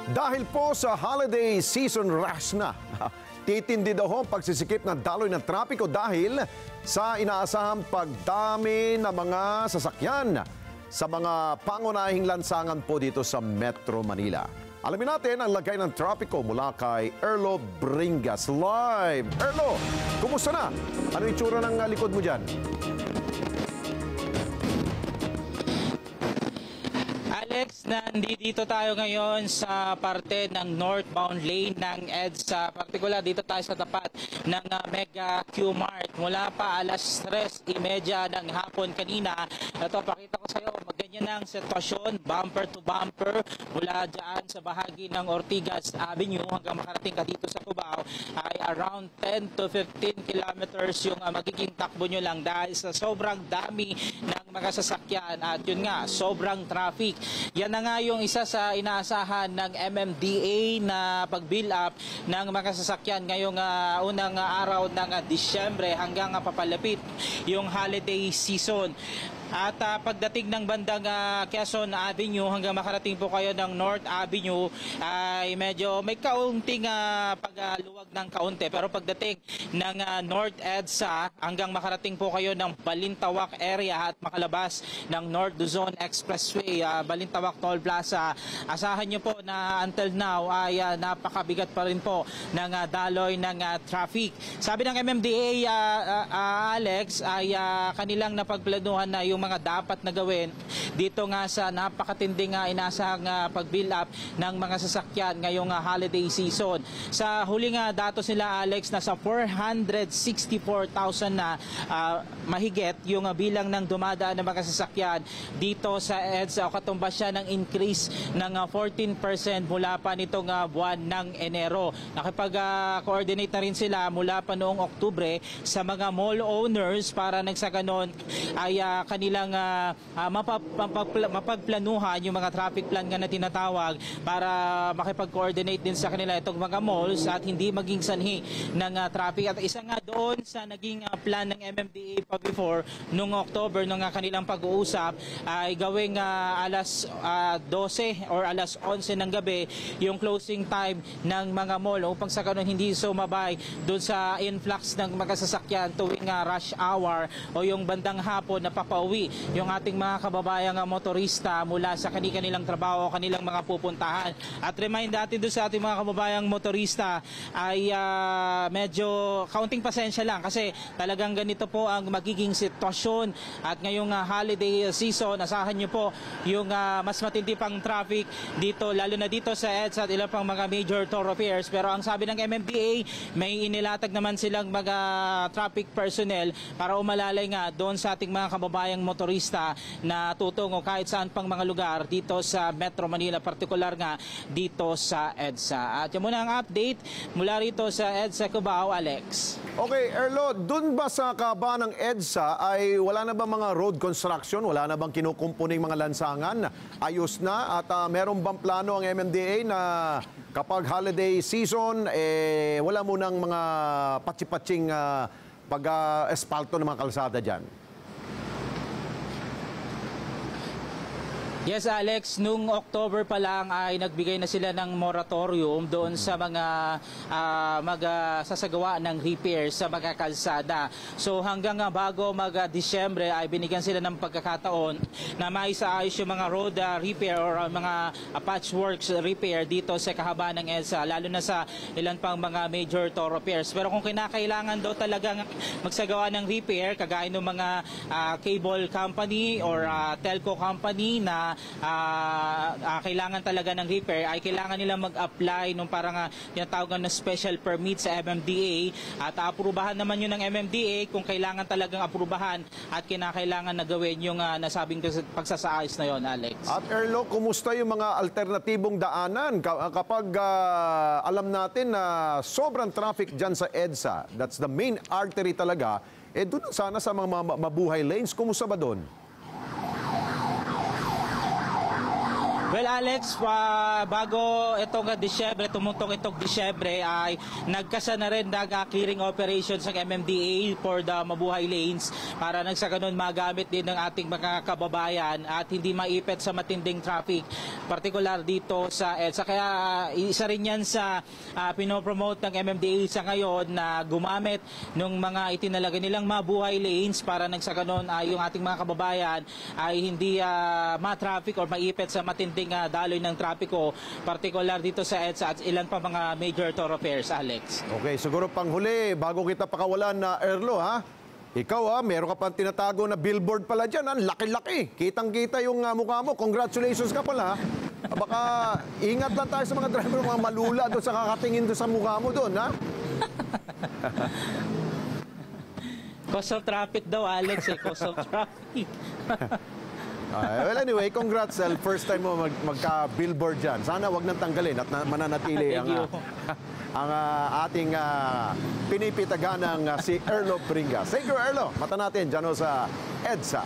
Dahil po sa holiday season rush na, titindi daw ang pagsisikip ng daloy ng trapiko dahil sa inaasahang pagdami ng mga sasakyan sa mga pangunahing lansangan po dito sa Metro Manila. Alamin natin ang lagay ng trapiko mula kay Erlo Bringas live. Erlo, kumusta na? Ano itsura ng likod mo dyan? Alex, nandito tayo ngayon sa parte ng northbound lane ng EDSA. Partikular dito tayo sa tapat ng Mega Q-Mart. Mula pa alas 3:30 ng hapon kanina. Ito, pakita ko sa iyo, ganyan ang sitwasyon, bumper to bumper, mula dyan sa bahagi ng Ortigas Avenue hanggang makarating ka dito sa Cubao ay around 10 to 15 kilometers yung magiging takbo nyo lang dahil sa sobrang dami ng mga sasakyan at yun nga, sobrang traffic. Yan na nga yung isa sa inaasahan ng MMDA na pag-build up ng mga sasakyan ngayong unang araw ng Disyembre hanggang papalapit yung holiday season. At pagdating ng bandang Quezon Avenue hanggang makarating po kayo ng North Avenue ay medyo may kaunting pagluwag ng kaunti. Pero pagdating ng North EDSA hanggang makarating po kayo ng Balintawak area at makalabas ng North Luzon Expressway, Balintawak Toll Plaza, asahan nyo po na until now ay napakabigat pa rin po ng daloy ng traffic. Sabi ng MMDA, Alex, ay kanilang napagplanuhan na yung mga dapat na gawin dito nga sa napakatinding inasahang pag-build up ng mga sasakyan ngayong holiday season. Sa huling datos nila, Alex, nasa 464,000 na mahigit yung bilang ng dumadaan ng mga sasakyan dito sa EDSA o katumbas siya ng increase ng 14% mula pa nitong buwan ng Enero. Nakipag-coordinate na rin sila mula pa noong Oktubre sa mga mall owners para nang sa ganon ay kanilang mapagplanuhan yung mga traffic plan nga na tinatawag para makipag-coordinate din sa kanila itong mga malls at hindi maging sanhi ng traffic. At isa nga doon sa naging plan ng MMDA pa before noong October nung kanilang pag-uusap ay gawing alas 12 or alas 11 ng gabi yung closing time ng mga mall upang sa kanon hindi sumabay doon sa influx ng mga sasakyan tuwing rush hour o yung bandang hapon na papauwi yung ating mga kababayang motorista mula sa kanilang trabaho o kanilang mga pupuntahan. At remind natin doon sa ating mga kababayang motorista ay medyo kaunting pasensya lang kasi talagang ganito po ang magiging sitwasyon at ngayong holiday season, asahan nyo po yung mas matindi pang traffic dito, lalo na dito sa EDSA at ilang pang mga major thoroughfares. Pero ang sabi ng MMDA, may inilatag naman silang mga traffic personnel para umalalay nga doon sa ating mga kababayang motorista na tutungo kahit saan pang mga lugar dito sa Metro Manila, partikular nga dito sa EDSA. At yung muna ang update mula rito sa EDSA Cubao, Alex. Okay, Erlo, dun ba sa kaba ng EDSA ay wala na ba mga road construction? Wala na bang kinukumpuning mga lansangan? Ayos na? At meron bang plano ang MMDA na kapag holiday season, wala munang mga patsi-patsing pag-espalto ng mga kalsada dyan? Yes, Alex, nung October pa lang ay nagbigay na sila ng moratorium doon sa mga magsasagawa ng repairs sa mga kalsada. So hanggang bago mag-Disyembre ay binigyan sila ng pagkakataon na maisaayos yung mga road repair or mga patchworks repair dito sa kahabaan ng EDSA, lalo na sa ilan pang mga major thoroughfares. Pero kung kinakailangan daw talagang magsagawa ng repair, kagaya ng mga cable company or telco company na kailangan talaga ng repair, ay kailangan nila mag-apply nung parang tinatawagan na special permit sa MMDA at aprubahan naman yun ng MMDA kung kailangan talagang aprubahan at kinakailangan na gawin yung nasabing pagsasaayos na yon, Alex. At Erlo, kumusta yung mga alternatibong daanan kapag alam natin na sobrang traffic dyan sa EDSA, that's the main artery talaga, doon sana sa mga mabuhay lanes, kumusta ba doon? Well, Alex, bago itong Disyembre, tumutong itong Disyembre, ay nagkasa na rin clearing operations ng MMDA for the Mabuhay Lanes para nang sa ganun magamit din ng ating mga kababayan at hindi maipit sa matinding traffic, particular dito sa EDSA. Kaya isa rin yan sa pinopromote ng MMDA sa ngayon na gumamit ng mga itinalagay nilang Mabuhay Lanes para nang sa ganun yung ating mga kababayan ay hindi ma-traffic or maipit sa matinding daloy ng trapiko, particular dito sa EDSA at ilan pa mga major thoroughfares, Alex. Okay, siguro panghuli, bago kita pakawalan na Erlo, ha? Ikaw, meron ka pang tinatago na billboard pala dyan, ha? Laki-laki. Kitang-kita yung mukha mo. Congratulations ka pala, ha? Baka ingat lang tayo sa mga driver, mga malula doon sa kakatingin doon sa mukha mo doon, ha? Cause of traffic daw, Alex, cause of traffic. Well, anyway, congrats, El. First time mo magka-billboard dyan. Sana wag nang tanggalin at mananatili ang ating pinipitaganang si Erlo Bringas. Thank you, Erlo. Mata natin dyan sa EDSA.